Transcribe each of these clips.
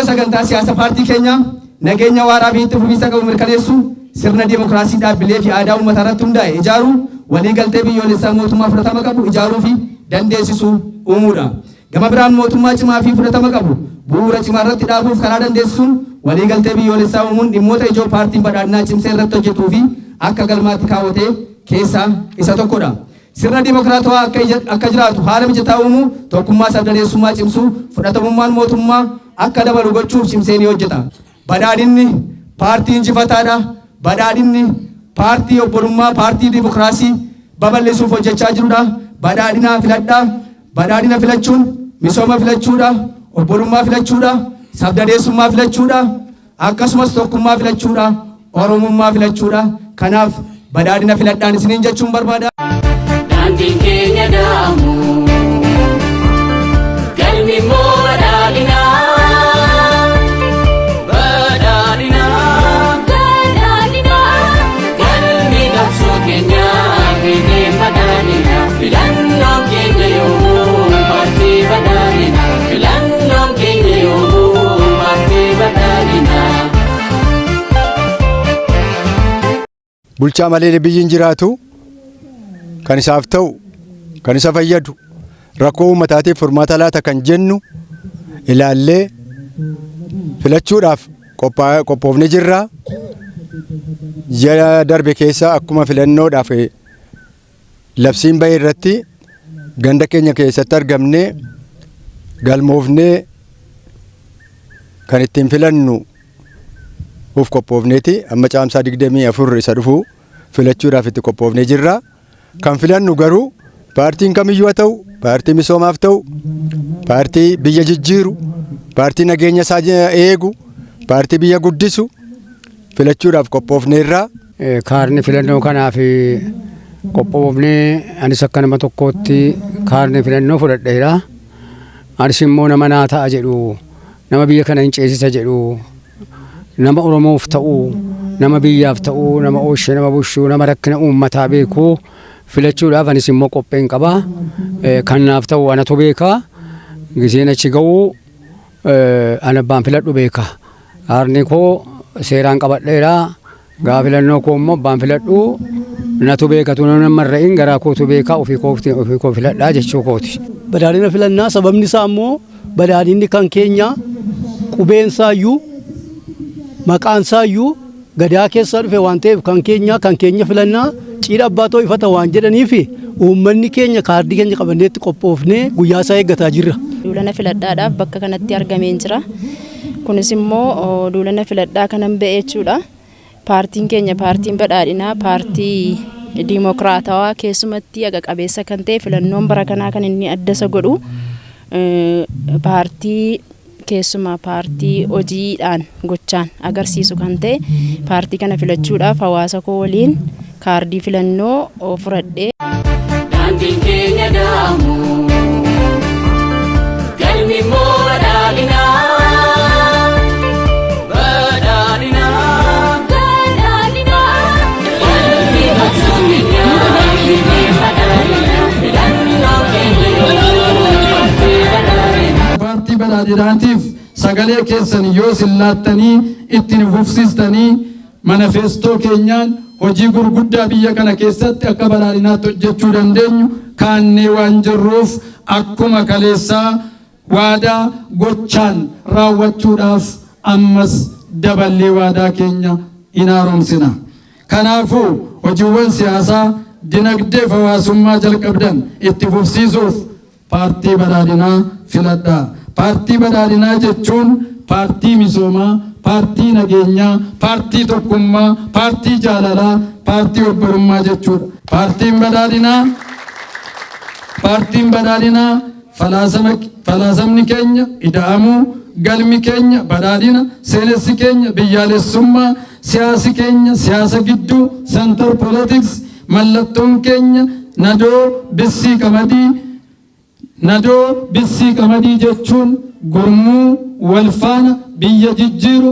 sagantaa siyaasa paartii keenya nageenya waaraa fi itti fufiinsa qabu mirkaneessu sirna dimookiraasii dhaabbilee fi aadaa uummata irratti hundaa'e ijaaru waliigaltee biyyoolessaa mootummaa fudhatama qabu ijaaruu fi dandeessisuu uumuudha. Gama biraan mootummaa cimaa fi fudhatama qabu bu'uura cimaa irratti dhaabuuf karaa dandeessisuun waliigaltee biyyoolessaa uumuun dhimmoota ijoo paartiin badhaadhinaa cimsee irratti hojjetuu fi akka galmaatti kaawwatee keessaa isa tokkodha. Sirna dimookiraatawaa akka jiraatu haala mijataa uumuu tokkummaa sabdaneessummaa cimsuu fudhatamummaan mootummaa akka dabalu gochuuf cimsee ni hojjeta. Badhaadhinni paartii injifataadha. Badhaadhinni paartii obbolummaa paartii dimookiraasii babal'isuuf hojjechaa jirudha. Badhaadhina filadhaa. Badhaadhina filachuun misooma filachuudha. Obbolummaa filachuudha. Sabdaneessummaa filachuudha. Akkasumas tokkummaa filachuudha. Oromummaa filachuudha. Kanaaf badhaadhina filadhaan isiniin jechuun barbaada. Daandiin keenya daamu galmi immoo badhaadhina. Badhaadhina. Badhaadhina. Galmi qabsoo keenya fiigee badhaadhina. Filannoon keenya yoomuu paartii badhaadhina. Filannoon keenya yoomuu paartii badhaadhina. Bulchaa malee biyyiin jiraatu kan isaaf ta'u kan isa fayyadu rakkoo uummataatiif furmaata laata kan jennu ilaallee filachuudhaaf qophoofne jirra. Ji'a darbe keessa akkuma filannoodhaaf labsiin bahee irratti ganda keenya keessatti argamne galmoofnee kan ittiin filannu uf qophoofneeti. Amma caamsaa 24 isa dhufu filachuudhaaf itti qophoofnee jirra. Kan filannu garuu paartiin kamiyyuu haa ta'u, paartii misoomaaf ta'u, paartii biyya jijjiiru, paartii nageenya isaa eegu, paartii biyya guddisu filachuudhaaf qophoofneerra. Kaarni filannoo kanaaf qophoofnee anis akka nama tokkootti kaarni filannoo fudhadheera. Anis immoo nama naa ta'a jedhu, nama biyya kana hin ceesisa jedhu, nama Oromoof ta'u, nama biyyaaf ta'u, nama ooshee, nama bushuu, nama rakkina uummataa beeku filachuudhaaf anis immoo qopheen qaba. Kanaaf ta'u anatu beeka. Giseen achi ga'u ana abbaan filadhu beeka. Kaarni koo seeraan qabadheera. Gaafa filannoo koo immoo abbaan filadhu natu beeka. Tuna nama irra'in garaa kootu beeka. Ofii koo filadhaa jechuu kooti. Badhaadhina filannaa sababni isaa immoo badhaadhinni kan keenya qubeensaa maqaansaa iyyuu gadaa keessaa dhufe waan ta'eef kan keenya filannaa ciidha abbaatoo ifata waan jedhaniif uummanni keenya kaardii keenya qabanneetti qophoofnee guyyaa isaa eeggataa jirra. Duulana filadhaadhaaf bakka kanatti argamee jira. Kunis immoo duulana filadhaa kanan ba'ee jechuudha. Paartiin keenya paartiin badhaadhinaa paartii dimookiraatawaa keessumatti haqa qabeessa kan ta'e filannoon bara kanaa kan inni adda isa godhu paartii keessumaa paartii hojiidhaan gochaan agarsiisu kan ta'e paartii kana filachuudhaaf hawaasa koo waliin kaardii filannoo fudhadhee. Daandiin keenya daamu galmi immoo badhaadhina. Badhaadhina. Badhaadhina. Galmi qabsoo keenya fiigee badhaadhina. Filannoo keenya yoomuu paartii badhaadhina. Paartii badhaadhinaatiif sagalee keessan yoo sillaattanii ittiin fufsiistanii manifestoo keenyaan hojii gurguddaa biyya kana keessatti akka badhaadhinaatti hojjechuu dandeenyu kaannee waan jirruuf akkuma kaleessaa waadaa gochaan raawwachuudhaaf ammas daballee waadaa keenya in haaromsina. Kanaafuu hojiiwwan siyaasaa dinagdee fi hawaasummaa jalqabdan itti fufsiisuuf paartii badhaadhinaa filadhaa. Paartii badhaadhinaa jechuun paartii misoomaa, paartii nageenyaa, paartii tokkummaa, paartii jaalalaa, paartii obbolummaa jechuudha. Paartiin badhaadhinaa falaasamni keenya ida'amuu, galmi keenya badhaadhina, seenessi keenya biyyaalessummaa, siyaasi keenya siyaasa gidduu, center politics, mallattoon keenya nadoo bissii qamadii jechuun gurmuu walfaana biyya jijjiiru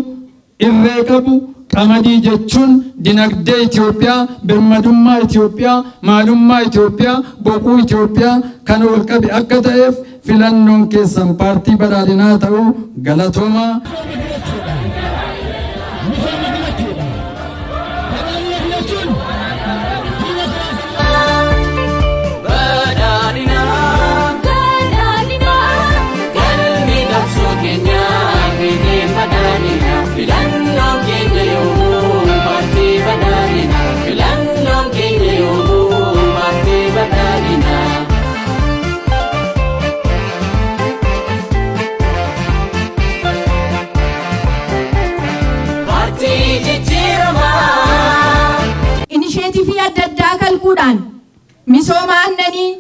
irree qabu. Qamadii jechuun dinagdee Itoophiyaa, birmadummaa Itoophiyaa, maalummaa Itoophiyaa, boquu Itoophiyaa kan ol qabe akka ta'eef filannoon keessan paartii badhaadhinaa ta'uu galatoomaa. Inisheetifii adda addaa kalquudhaan misooma aannanii,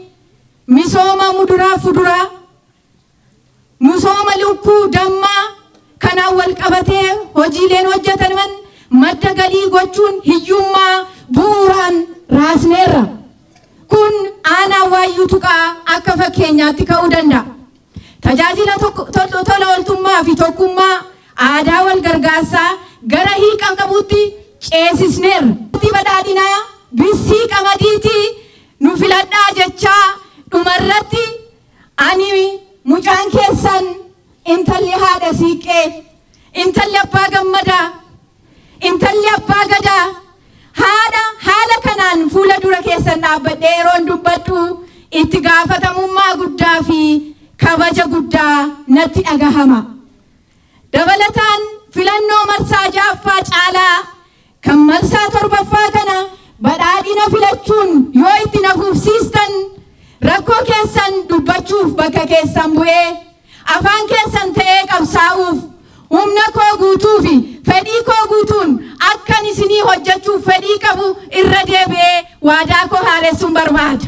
misooma muduraa fuduraa, misooma lukkuu dammaa kanaan wal qabatee hojiileen hojjetaman madda galii gochuun hiyyummaa bu'uuraan raasneerra. Kun aanaa waayyuu tuqaa akka fakkeenyaatti ka'uu danda'a. Tajaajila tola ooltummaa fi tokkummaa aadaa wal gargaarsaa gara hiiqa qabuutti ceesisneerra. Badhaadhinaa bissii qamadiitii nu filadhaa jechaa dhumarratti ani mucaan keessan intalli haadha siiqqee, intalli abbaa gammadaa, intalli abbaa gadaa haala kanaan fuula dura keessan dhaabbadhee yeroon dubbadhu itti gaafatamummaa guddaa fi kabaja guddaa natti dhagahama. Dabalataan filannoo marsaa ja'affaa caalaa kan marsaa torbaffaa kana badhaadhina filachuun yoo itti nafuufsiistan rakkoo keessan dubbachuuf bakka keessan bu'ee afaan keessan ta'ee qabsaa'uuf humna koo guutuu fi fedhii koo guutuun akkan isinii hojjechuuf fedhii qabu irra deebi'ee waadaa koo haaressuun barbaada.